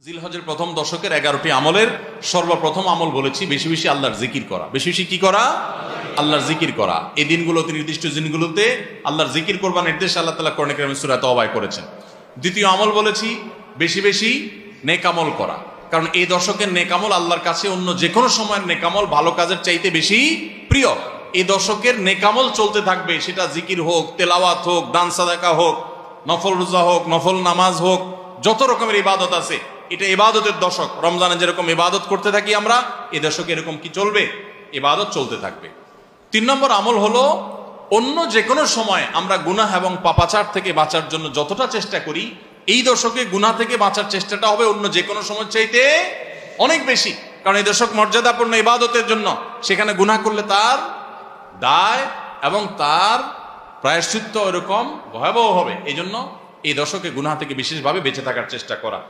জিলহজের প্রথম দশকের 11টি আমলের সর্বপ্রথম আমল বলেছি বেশি বেশি আল্লাহর জিকির করা। বেশি বেশি কি করা? আল্লাহর জিকির করা। এই দিনগুলোতে, নির্দিষ্ট দিনগুলোতে আল্লাহর জিকির করবার নির্দেশ আল্লাহ তাআলা কোরআনে কারিমে সূরা তাওবায় করেছেন। দ্বিতীয় আমল বলেছি বেশি বেশি নেক আমল করা, কারণ এই দশকের নেক আমল আল্লাহর কাছে অন্য যে কোনো সময়ের নেক আমল ভালো কাজের চাইতে বেশি প্রিয়। এই দশকের নেক আমল চলতে থাকবে, সেটা জিকির হোক, তেলাওয়াত হোক, দান সাদাকা হোক, নফল রোজা হোক, নফল নামাজ হোক, যত রকমের ইবাদত আছে, এটা ইবাদতের দশক। রমজানে যেরকম ইবাদত করতে থাকি আমরা, এই দশকে এরকম কি চলবে? ইবাদত চলতে থাকবে। 3 নম্বর আমল হলো অন্য যে কোনো সময় আমরা গুনাহ এবং পাপাচার থেকে বাঁচার জন্য যতটা চেষ্টা করি, এই দশকে গুনাহ থেকে বাঁচার চেষ্টাটা হবে অন্য যে কোনো সময় চাইতে অনেক বেশি। কারণ এই দশক মর্যাদাপূর্ণ ইবাদতের জন্য, সেখানে গুনাহ করলে তার দায় এবং তার প্রায়শ্চিত্ত এরকম ভয়াবহ হবে। এই জন্য এই দশকে গুনাহ থেকে বিশেষভাবে বেঁচে থাকার চেষ্টা করা।